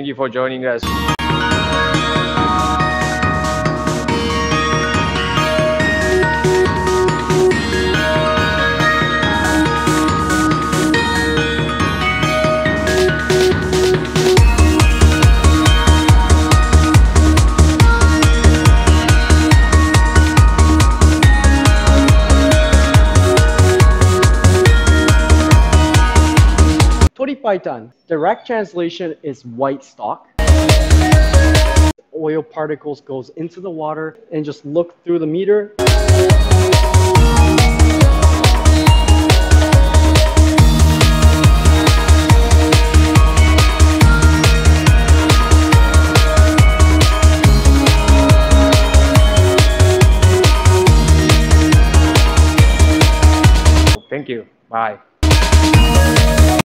you for joining us. Tori Paitan, direct translation is white stock. Oil particles goes into the water and just look through the meter. Thank you. Bye.